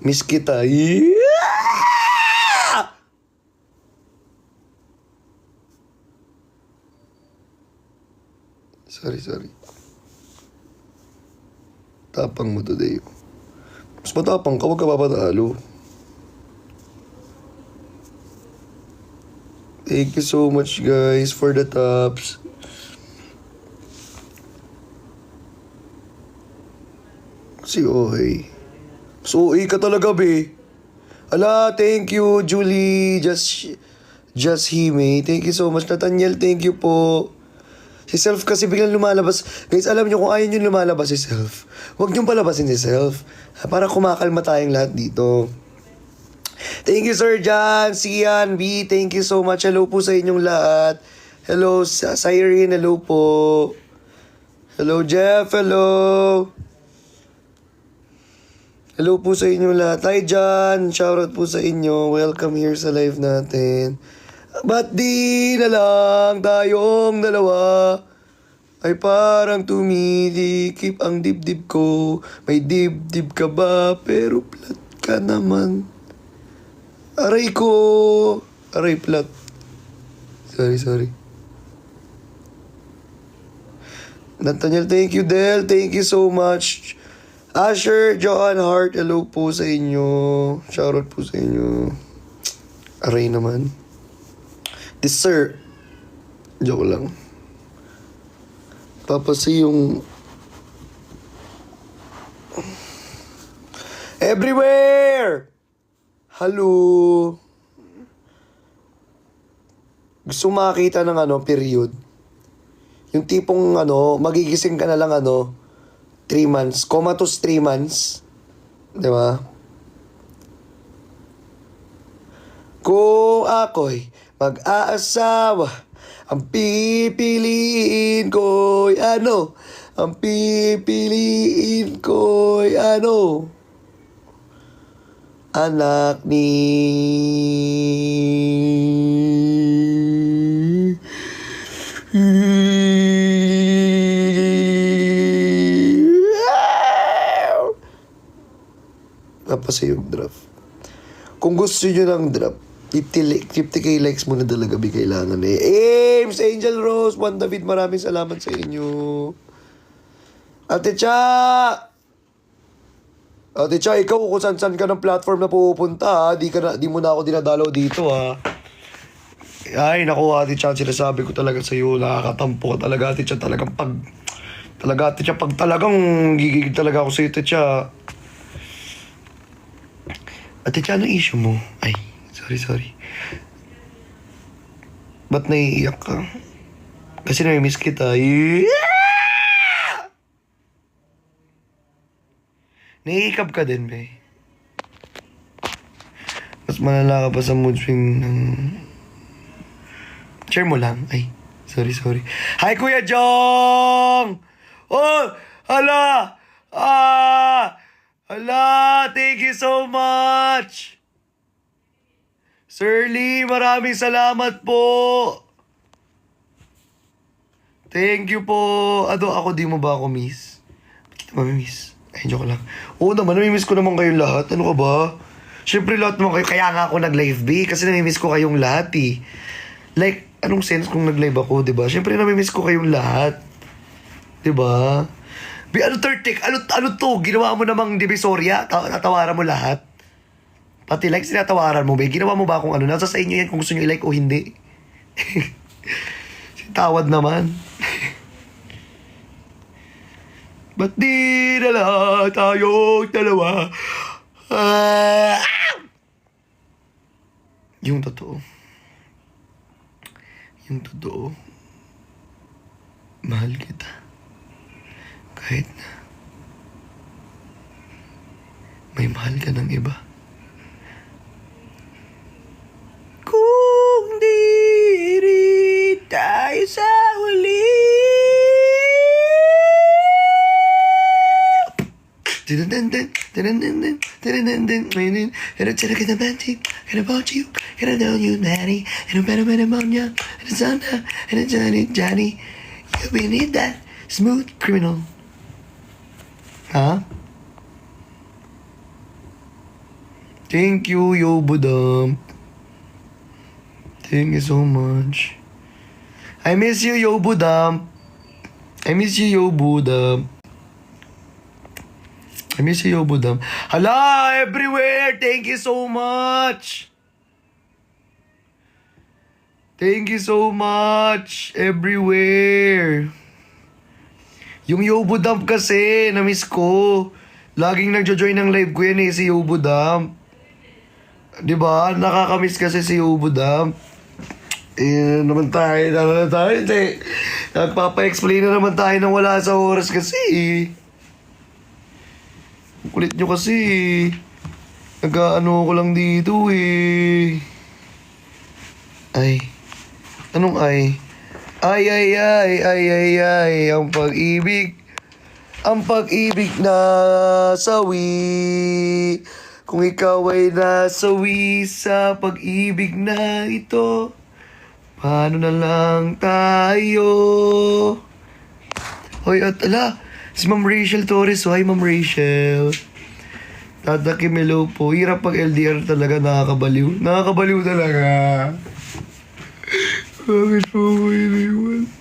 Miss kita. Yeah! Sorry. Tapang mo today. Mas matapang ka, huwag ka papatalo. Thank you so much, guys, for the tops. Si Oy. So, ka talaga, be. Ala, thank you, Julie. Just Hime. Thank you so much. Nathaniel, thank you po. Si Self kasi biglang lumalabas. Guys, alam nyo kung ayaw nyo lumalabas si Self, huwag nyo palabasin si Self. Para kumakalma tayong lahat dito. Thank you, Sir John, Sian, B. Thank you so much. Hello po sa inyong lahat. Hello, Cyrene. Hello po. Hello, Jeff. Hello. Hello po sa inyong lahat. Hi, John. Shoutout po sa inyo. Welcome here sa live natin. Ba't di na lang tayong dalawa ay parang tumilikip ang dibdib ko. May dibdib ka ba? Pero plat ka naman. Aray ko. Aray, plat. Sorry. Nathaniel, thank you, Del. Thank you so much. Asher, Johan Hart, hello po sa inyo. Shoutout po sa inyo. Aray naman. This sir. Joke lang. Papasi yung... Everywhere! Hello! Gusto makita ng period. Yung tipong magigising ka na lang 3 months, comatose 3 months. Di ba? Kung ako'y mag-aasawa, ang pipiliin ko'y Ang pipiliin ko'y anak ni... Napasa yung draft. Kung gusto nyo ng draft, 50k likes muna talaga kailangan eh. Ames, Angel Rose, Juan David, maraming salamat sa inyo. Ate Cha, ikaw kung saan ka ng platform na pupunta, di mo na ako dinadalaw dito, ha. Ay, naku, Ate Cha, sinasabi ko talaga sa'yo, nakakatampo ka talaga, Ate Cha, talagang pag talagang gigigil talaga ako sa'yo, Ate Cha. Ate Cha, anong issue mo? Ay, sorry. Ba't naiiyak ka? Kasi nami-miss kita. Yeah! Naiikab ka din, be. Mas malala ka pa sa mood swing ng... Share mo lang. Ay, sorry. Hi, Kuya Jong! Oh, hala! Hala, thank you so much! Sir Lee, maraming salamat po! Thank you po! Ako, di mo ba ako miss? Ba't kita mamimiss? Ay, joke lang. Oo naman, namimiss ko naman kayong lahat. Ano ka ba? Siyempre, lahat naman kayo. Kaya nga ako nag-live, B. Kasi namimiss ko kayong lahat, eh. Like, anong sense kung nag-live ako, diba? Siyempre, namimiss ko kayong lahat. Diba? B, third take? Ano to? Ginawa mo namang divisoria? Natawaran mo lahat? Pati like, sinatawaran mo, be. Ginawa mo ba kung nasa sa inyo yan kung gusto nyo i-like o hindi? Tawad naman. Ba't di na lang tayong dalawa? Yung totoo, mahal kita. Kahit na may mahal ka ng iba. Kung di rin tayo sa huli. And I tell you romantic, and about you, and I know you, Manny, and I'm better when I'm on you, and it's on her, and it's Johnny. You really need that smooth criminal. Huh? Thank you, Yobudam. Thank you so much. I miss you, Yobudam. I miss you, Yobudam. I miss you, Yobudam. Hala, everywhere! Thank you so much! Thank you so much! Everywhere! Yung Yobudam kasi, na-miss ko. Laging nagjo-join ng live ko yan si Yobudam. Diba? Nakakamiss kasi si Yobudam. Eh, naman tayo, hindi. Nagpapa-explain na naman tayo nang wala sa oras kasi. Kulit nyo kasi. Nag-ano ko lang dito eh. Ay. Anong ay? Ay, ang pag-ibig. Ang pag-ibig na sawi. Kung ikaw ay nasawi sa pag-ibig na ito, paano na lang tayo? Hoy, at ala, si Ma'am Rachel Torres. Hi, Ma'am Rachel. Tata Kimelo po. Hirap pag LDR talaga, nakakabaliw. Nakakabaliw talaga. Bakit po mo iniwan?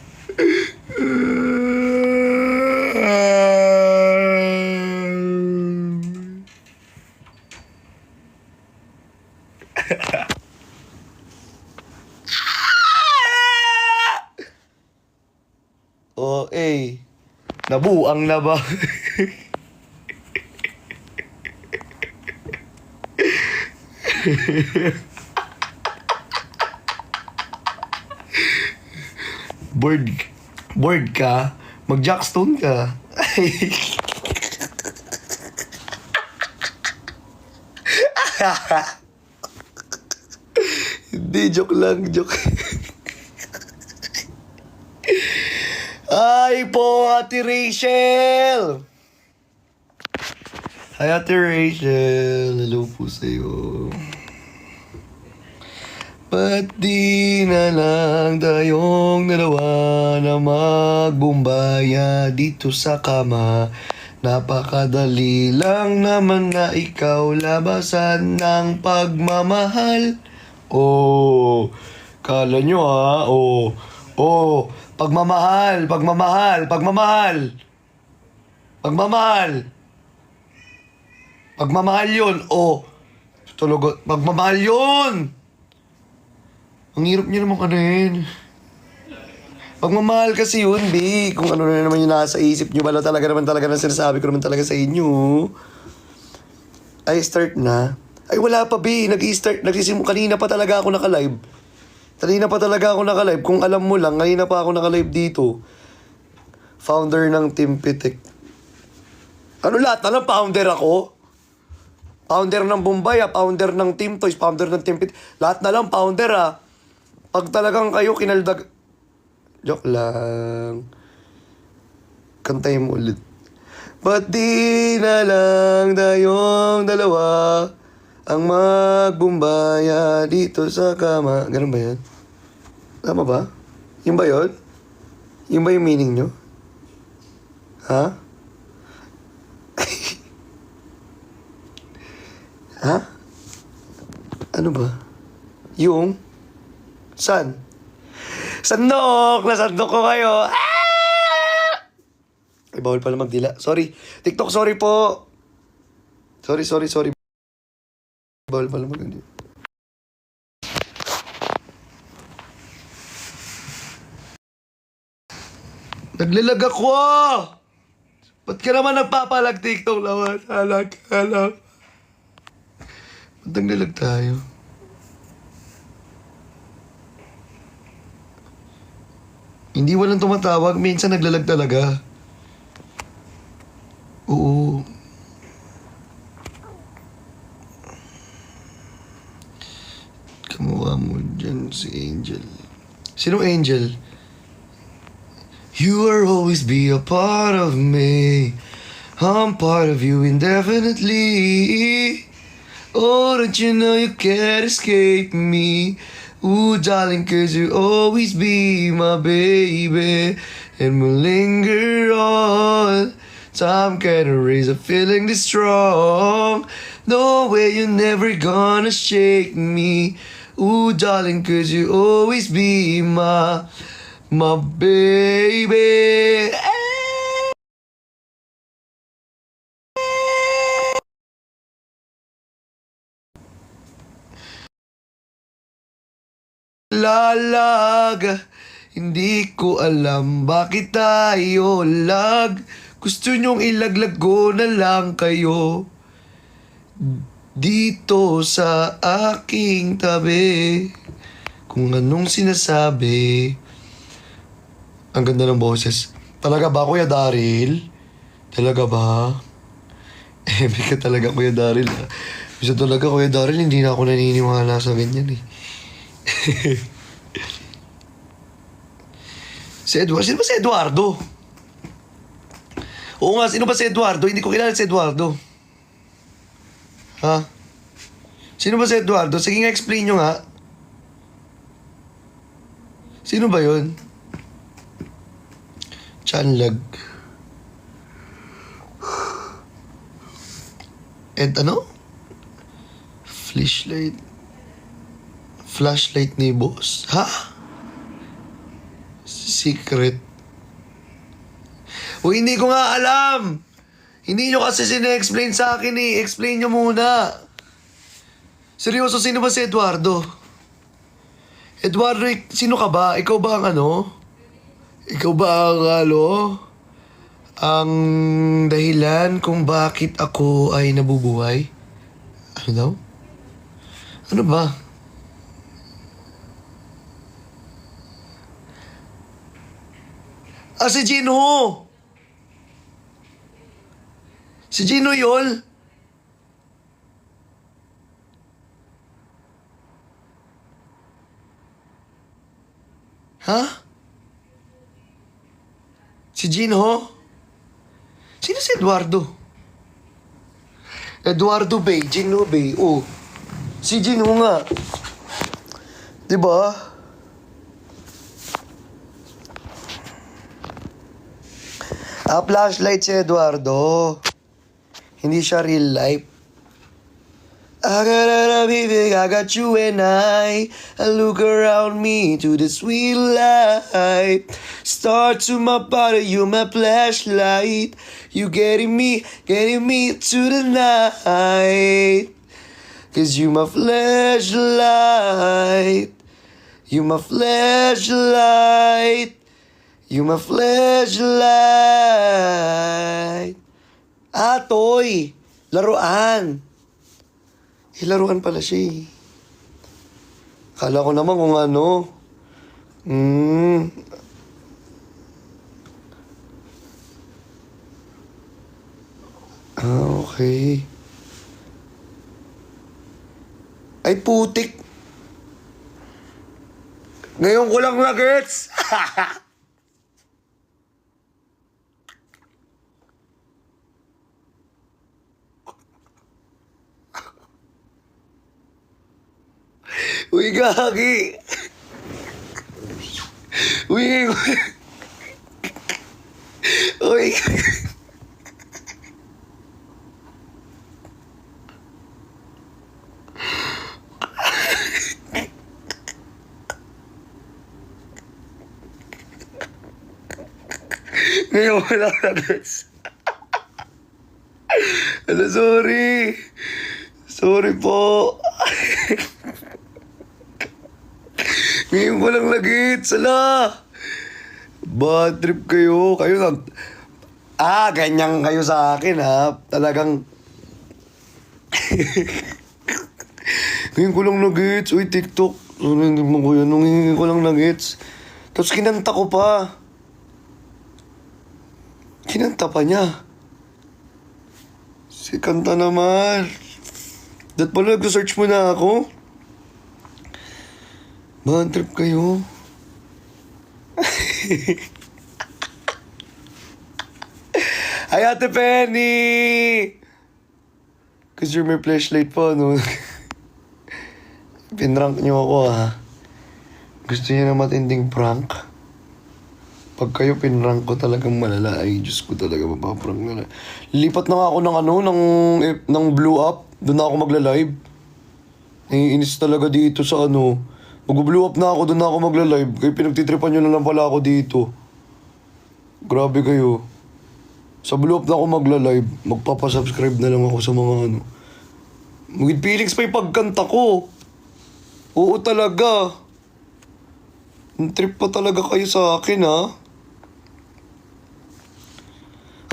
Oh, nabuang na ba? Bored ka? Mag-jackstone ka. Hindi, joke lang, joke. Ay po, Ate Rachel! Hi, Ate Rachel. Hello po sa'yo. Ba't di na lang tayong dalawa na magbumbaya dito sa kama? Napakadali lang naman na ikaw labasan ng pagmamahal. Oh, kala nyo ha? Oh, pagmamahal. Pagmamahal yun. Oh, tulugot. Pagmamahal yun. Ang hirap niyo naman kanin. Pagmamahal kasi yun, B. Kung ano na naman yung nasa isip niyo, bala talaga naman talaga na sinasabi ko naman talaga sa inyo. Ay, start na. Ay, wala pa, B. Kanina pa talaga ako naka-live. Kung alam mo lang, kanina pa ako naka-live dito. Founder ng Team Pitik. Ano lahat na lang? Founder ako? Founder ng Bombay, founder ng Team Toys, founder ng Team Pitik. Lahat na lang, founder Pag talagang kayo kinaldag... Joke lang. Kantayin mo ulit. Ba't di na lang tayong dalawa ang magbumbaya dito sa kama? Ganun ba yan? Tama ba? Yun ba yun? Yun ba yung meaning nyo? Ha? Ha? Ano ba? Yung? San? Sandok! Nasandok ko kayo! Ay, bawal pala magdila. Sorry. TikTok, sorry po. Sorry. Bawal pala magdila. Naglalag ako! Ba't ka naman nagpapalag TikTok lawan? Halag. Ba't naglalag tayo? Hindi walang tumatawag. Minsan naglalag talaga. Oo. Kamuha mo dyan si Angel. Sino Angel? You will always be a part of me. I'm part of you indefinitely. Oh, don't you know you can't escape me? Ooh, darling, 'cause you always be my baby. And we'll linger on. Time can't erase a feeling this strong. No way, you're never gonna shake me. Ooh, darling, could you always be my baby? Lalag, hindi ko alam bakit tayo lag. Gusto nyong ilaglag ko na lang kayo dito sa aking tabi. Kung anong sinasabi. Ang ganda ng boses. Talaga ba, Kuya Daryl? Talaga ba? Epic ka talaga, Kuya Daryl. Bisa talaga, Kuya Daryl, hindi na ako naniniwala sa ganyan eh. Si Eduardo? Sino ba si Eduardo? Oo nga, sino ba si Eduardo? Hindi ko kilala si Eduardo. Ha? Sino ba si Eduardo? Sige nga, explain nyo nga. Sino ba yun? Chanlag. And ano? Flashlight ni boss. Ha? Secret. O hindi ko nga alam. Hindi nyo kasi sine-explain sa akin eh. Explain nyo muna. Seryoso, sino ba si Eduardo? Eduardo, sino ka ba? Ikaw ba ang ano? Ikaw ba ang ang dahilan kung bakit ako ay nabubuhay? Ano daw? Ano ba? Ah, si Jinho! Si Jinho yun? Ha? Si Jinho? Sino si Eduardo? Eduardo Bay, Jinho Bay. Oh, si Jinho nga. Diba? Flashlight si Eduardo. Hindi siya real life. I got you and I look around me to the sweet light. Start to my body, you my flashlight. You getting me to the night. Cause you my flashlight. You my flashlight. You my flashlight. Toy. Laruan. Laruan pala siya eh. Kala ko naman kung ano. Okay. Ay, putik. Ngayon ko lang na-gets. Uy, gagi. Uy. Uy. Ngayon ko lang na-gets. Ano, sorry. Sorry po. Ngayon ko lang nag-hits, ala. Bad trip kayo. Kayo na... ganyan kayo sa akin, ha? Talagang... Ngayon ko lang nag-hits. Uy, TikTok. Hindi mo ko yun. Ngayon ko lang nag-hits. Tapos kinanta ko pa. Kinanta pa niya. Si kanta naman. Dat pala, nag-search mo na ako. Bad trip kayo. Ay, Ate Penny! Cause you're my flashlight po, no? Pinrank niyo ako, ha? Gusto niyo na matinding prank? Pag kayo pinrank ko talagang malala, ay Diyos ko talaga mapaprank na. Lipat na nga ako ng ng blow up. Doon na ako magla-live. Naiinis talaga dito sa ano. Mag-blow up na ako, doon na ako magla-live. Kaya pinagtitripan nyo na lang pala ako dito. Grabe kayo. Sa blow up na ako magla-live. Magpapasubscribe na lang ako sa mga ano. With feelings pa yung pagkanta ko. Oo talaga. Ang trip pa talaga kayo sa akin, ha?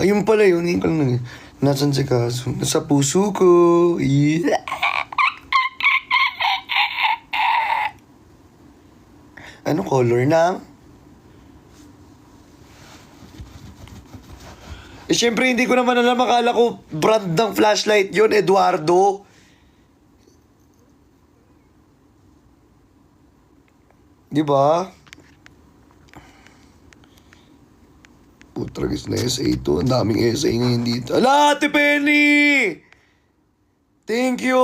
Ayun pala yun. Hindi ko lang nasan si Kaso? Nasa puso ko. Yeah. Ano color na? Eh, syempre, hindi ko naman alam. Akala ko brand ng flashlight yon, Eduardo. Di ba? Putragis na SA to. Ang daming SA ngayon dito. Ala, Ate Penny! Thank you!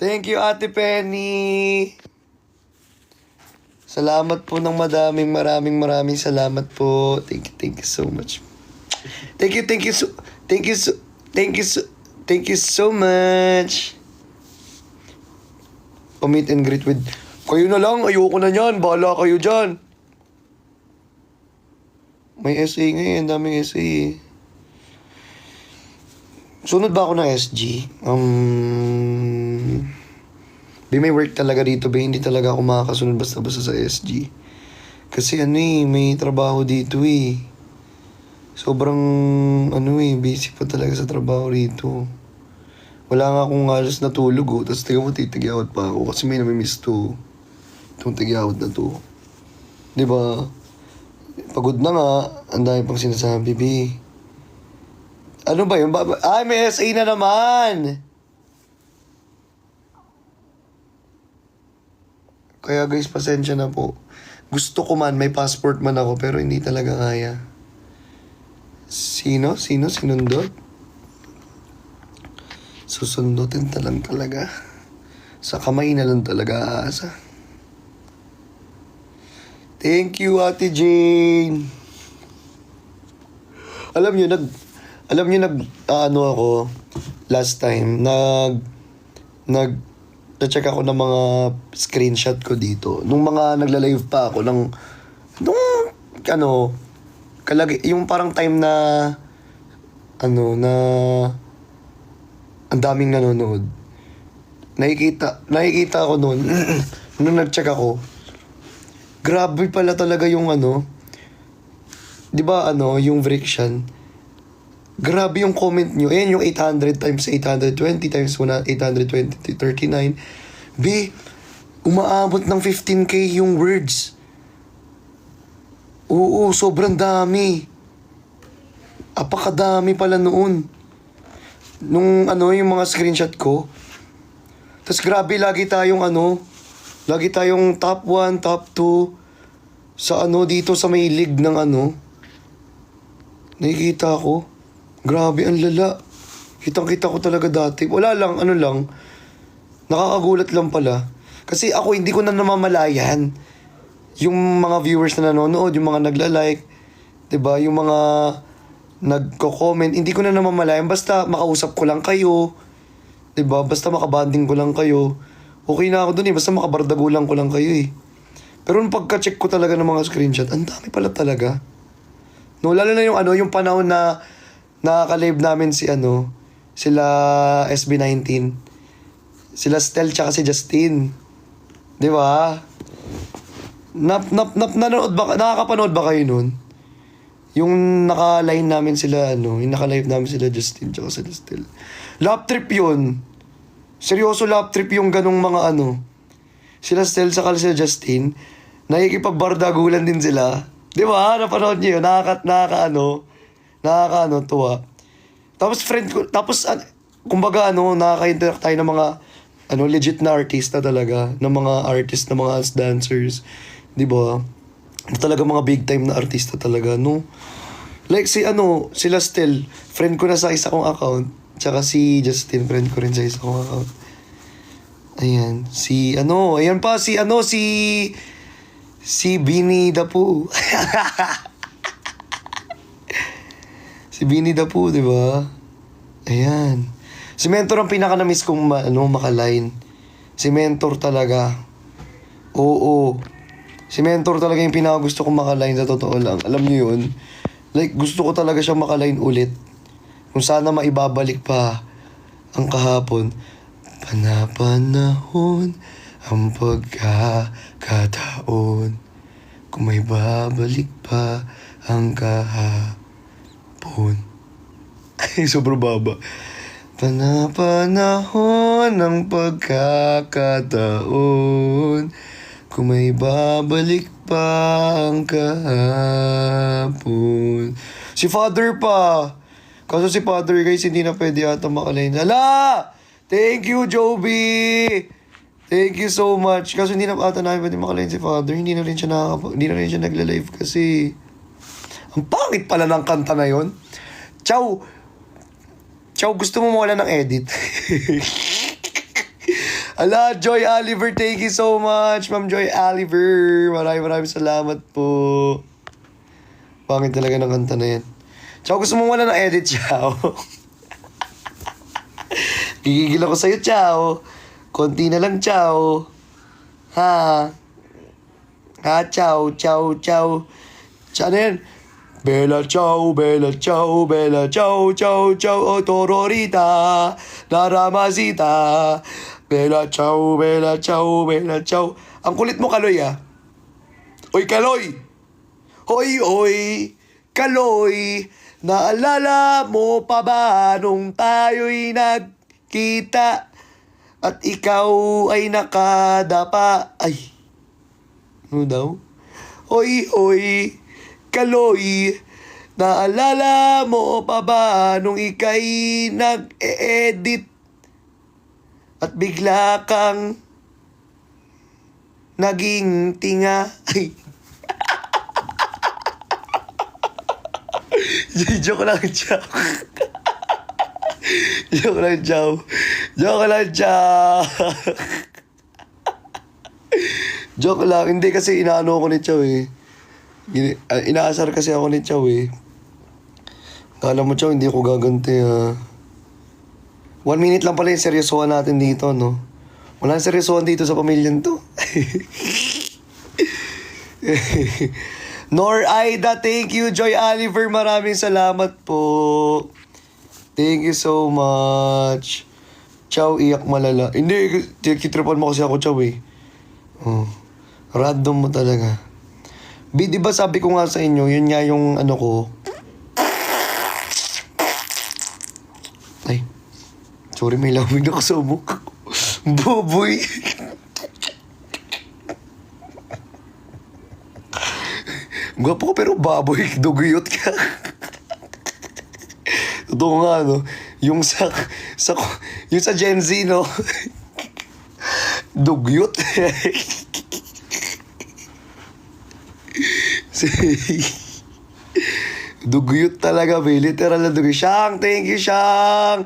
Thank you, Ate Penny! Salamat po ng maraming salamat po. Thank you so much. Thank you so much. Meet and greet with... Kayo na lang, ayoko na yan. Bahala kayo dyan. May SA ngayon, daming SA eh. Sunod ba ako ng SG? May work talaga dito, Hindi talaga ako makakasunod basta-basta sa SG. Kasi may trabaho dito eh. Sobrang, busy pa talaga sa trabaho rito. Wala nga akong halos natulog oh. Tapos titigawat pa ako kasi may namimiss to. Itong tigyawat na to. Diba? Pagod na nga. Ang dami pang sinasabi, B. Ano ba yun? Ay, may SA na naman! Kaya guys, pasensya na po. Gusto ko man, may passport man ako, pero hindi talaga kaya. Sino? Sinundot? Susundutin talaga. Sa kamay na lang talaga aasa. Thank you, Ate Jane. Alam nyo, ako, last time, na-check ako ng mga screenshot ko dito. Nung mga nagla-live pa ako, yung parang time na, ang daming nanonood. Nakikita ako noon, nung nag-check ako, grabe pala talaga yung di ba yung Vrixian? Grabe yung comment nyo. Ayan yung 800 times 820 times 820 39. B, umaabot ng 15K yung words. Oo, sobrang dami. Apakadami pala noon. Nung yung mga screenshot ko. Tapos grabe, lagi tayong top 1, top 2 sa dito sa may league ng nakikita ko. Grabe, ang lala. Kitang-kita ko talaga dati. Wala lang, nakakagulat lang pala. Kasi ako, hindi ko na namamalayan yung mga viewers na nanonood, yung mga nagla-like, diba? Yung mga nagko-comment, hindi ko na namamalayan. Basta makausap ko lang kayo, diba? Basta makabanding ko lang kayo. Okay na ako dun eh, basta makabardagulan ko lang kayo eh. Pero nung pagka-check ko talaga ng mga screenshot, ang dami pala talaga. No, lalo na yung panahon na nakaka-live namin sila SB19. Sila Stel tsaka si Justin. Di ba? Nanood ba, nakakapanood ba kayo nun? Yung naka-line namin sila, yung naka-live namin sila Justin tsaka sila Stel. Lap trip yun. Seryoso lap trip yung ganong mga Sila Stel tsaka sila Justin. Nakikipagbardagulan din sila. Di ba? Napanood nyo yun. Tuwa. Tapos kumbaga nakaka-interact tayo ng mga legit na artista talaga, ng mga artist, ng mga dancers, 'di ba? Talaga mga big time na artista talaga, no? Like sila Stel, friend ko na sa isa kong account, tsaka si Justin, friend ko rin sa isa kong account. Ayan, si Bini Dapu. Si Bini Dapu, di ba? Ayan. Si Mentor ang pinaka-na-miss kong makaline. Si Mentor talaga. Oo. Si Mentor talaga yung pinaka-gusto kong makaline sa totoo lang. Alam niyo yun? Like, gusto ko talaga siyang makaline ulit. Kung sana maibabalik pa ang kahapon. Panapanahon ang pagkakataon. Kung may babalik pa ang kahapon. Ay, sobrang baba. Panapanahon ang pagkakataon. Kung may babalik pa ang kahapon. Si Father pa. Kaso si Father guys, hindi na pwede yata makalain. Hala! Thank you, Joby! Thank you so much. Kaso hindi na ata namin pwede makalain si Father. Hindi na rin siya nagla-live kasi ang pangit pala ng kanta na yon. Chow, gusto mo mawala ng edit? Ala, Joy Oliver, thank you so much, Ma'am Joy Oliver. Maraming salamat po. Pangit talaga ng kanta na yan. Chow, gusto mo mawala ng edit, Chow? Gigigil ako sa'yo, Chow. Konti na lang, Chow. Ha? Ha, Chow. Chow na yan. Bella Chow, oh, Tororita, Naramasita. Bella Chow. Ang kulit mo, Kaloy, ah. Oy, Kaloy! Hoy, Kaloy! Naalala mo pa ba nung tayo'y nagkita at ikaw ay nakadapa? Ay, ano daw? Hoy, Kaloy, naalala mo pa ba nung ika'y nag-e-edit at bigla kang naging tinga? Ay. Joke lang, Chow. Joke lang, Joke lang. Hindi kasi inaano ko ni Chow eh. Inaasar kasi ako ni Chow eh. Kala mo, Chow, hindi ko gaganti ah. 1 minute lang pala yung seryosohan natin dito, no? Walang seryosohan dito sa pamilyan to. Nor Aida, thank you. Joy Oliver, maraming salamat po. Thank you so much. Chow, iyak malala. Hindi, kitripan mo kasi ako, Chow eh. Oh, random mo talaga. Di ba sabi ko nga sa inyo, yun nga yung ano ko. Ay, sorry, may lamig na ako sa mukha ko. Boboy. Gwapo ko pero baboy, duguyot ka. Totoo nga, no? Yung sa Gen Z, no? Dugyot. Dugyot talaga, be. Literal na dugyot. Shang, thank you, Shang.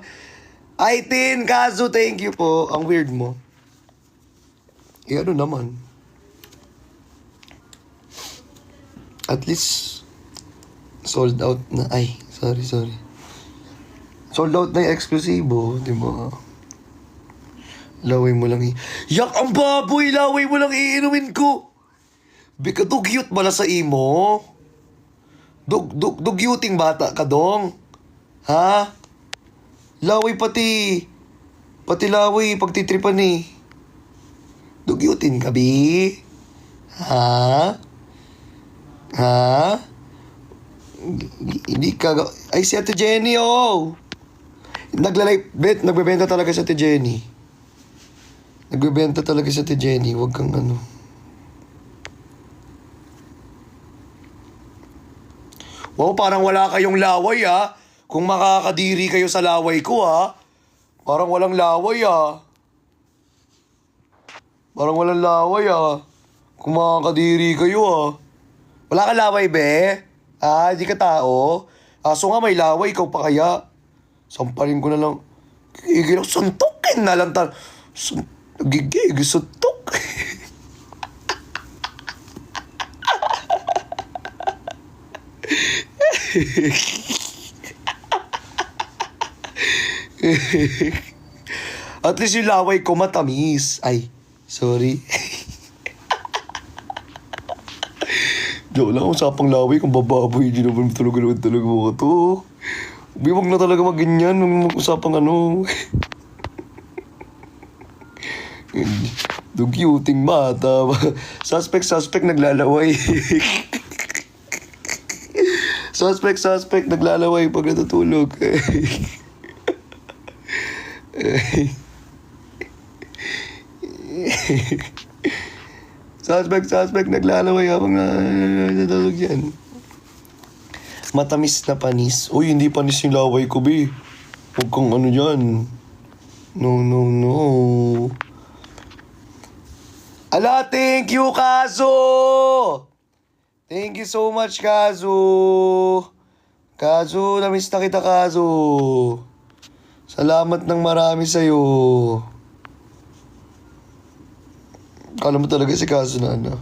Aitin, Kazu, thank you po. Ang weird mo. Ano naman? At least, sold out na. Ay, sorry. Sold out na yung eksklusibo, di ba? Laway mo lang Yak, ang baboy! Laway mo lang iinumin ko! Bika, dugyot ba na sa imo? Dugyuting bata ka, dong? Ha? Laway pati laway, pagtitripan eh. Dugyutin ka, bi? Ha? Hindi ka... Ay, si Ate Jenny, oh! Nagbebenta talaga si Ate Jenny. Nagbebenta talaga si Ate Jenny. Huwag kang ano. Wow, parang wala kayong laway, ah. Kung makakadiri kayo sa laway ko, ah. Parang walang laway, ah. Parang walang laway, ah. Kung makakadiri kayo, ah. Wala ka laway, be? Ah, di ka tao? Aso nga may laway, ikaw pa kaya? Sampalin ko na lang. Gigil ako, suntukin na lang Gigil, suntok. At least yung laway ko matamis. Ay, sorry. Joke lang, usapang laway kung bababoy. Hindi naman talaga mo to. Huwag na talaga mag-ganyan. Usapang ano. Dugyuting mata. Suspect, naglalaway. Suspect, naglalaway pag natutulog. Suspect, naglalaway habang natutulog yan. Matamis na panis. Uy, hindi panis yung laway ko, be. Huwag kang ano dyan. No. Ala, thank you, Kazo! Thank you so much, Kazo. Kazo, namiss na kita, Kazo. Salamat ng marami sa'yo. Kala mo talaga si Kazo na ano.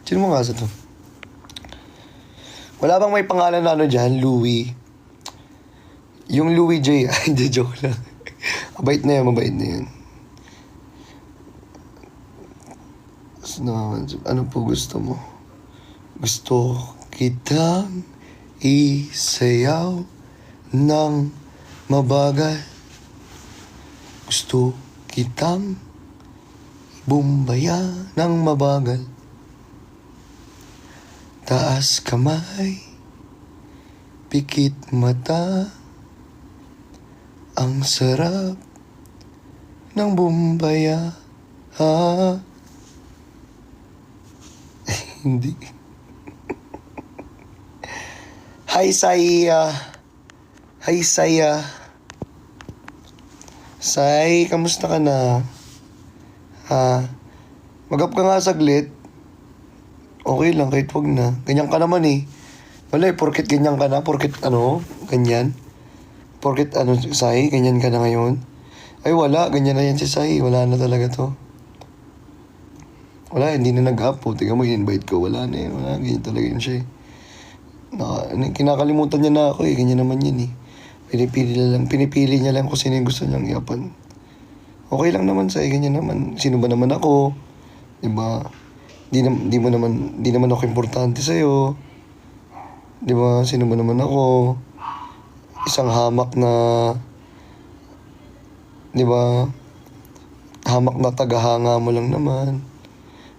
Sino mo Kazo to? Wala bang may pangalan na ano dyan? Louie? Yung Louie J. Ay, hindi, joke lang. Mabait na yan. Ano po gusto mo? Gusto kitang isayaw ng mabagal. Gusto kitang bumbaya ng mabagal. Taas kamay, pikit mata, ang sarap ng bumbaya. Hindi. Hi, Saya. Say, kamusta ka na? Mag-up ka nga saglit. Okay lang, kahit wag na. Ganyan ka naman eh. Wala eh, porket ganyan ka na, porket ano, ganyan. Porket ano, Say, ganyan ka na ngayon. Ay wala, ganyan na yan si Say. Wala na talaga to. Wala, hindi na nag-up po. Tingnan mo, in-invite ko. Wala na yun. Wala, ganyan talaga yun siya eh. Kinakalimutan niya na ako eh. Ganyan naman yun eh. Pinipili niya lang kung sino yung gusto niyang iapan. Okay lang naman Say, ganyan naman. Sino ba naman ako? Diba? Di naman ako importante sa'yo. Diba? Sino ba naman ako? Isang hamak na... Diba? Hamak na tagahanga mo lang naman.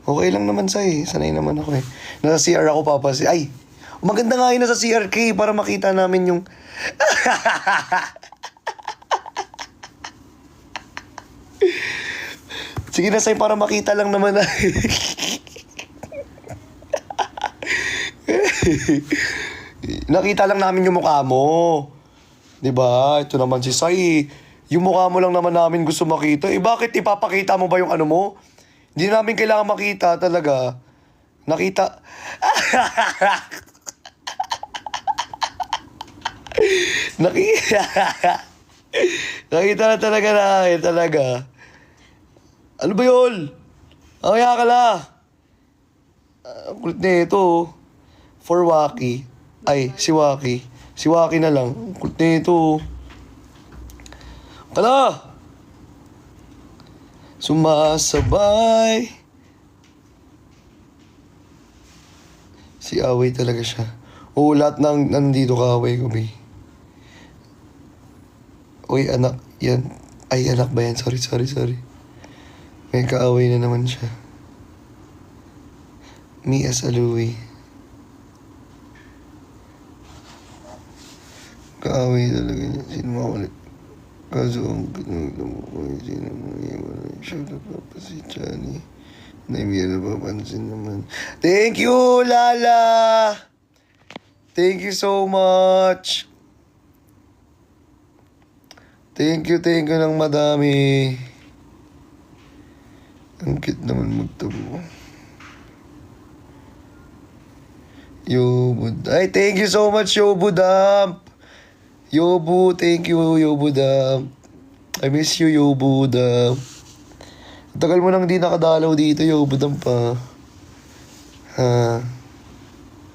Okay lang naman Say. Sanay naman ako eh. Nasa CR ako papasi. Ay! Maganda nga yun nasa CRK para makita namin yung... Sige na Say, para makita lang naman na... Nakita lang namin yung mukha mo. Diba? Ito naman si Say. Yung mukha mo lang naman namin gusto makita. Eh bakit ipapakita mo ba yung ano mo? Hindi namin kailangan makita talaga. Nakita... Nakita na talaga namin talaga. Ano ba yun? Mamaya ka la. Kulit na ito. For Waki. Ay, si Waki. Si Waki na lang. Kulit na ito. Kala! Sumasabay. Si Away talaga siya. Oo, lahat ng nandito kaaway ko, be. Uy, anak. Yan. Ay, anak ba yan? Sorry. May kaaway na naman siya. Me as a Louie. Kaaway talaga niya. Sino makulit? Kaso ang pinagdamo ko ay sino mo iwan. Siya na si Chani. Na hindi na papansin naman. Thank you, Lala! Thank you so much. Thank you ng madami. Ang cute naman magtabo. Yobu. Ay, thank you so much, Yobu Damp. Yobu, thank you, Yobu Damp. I miss you, Yobu Damp. Tagal mo nang di nakadalaw dito, Yobu Damp pa. Ha?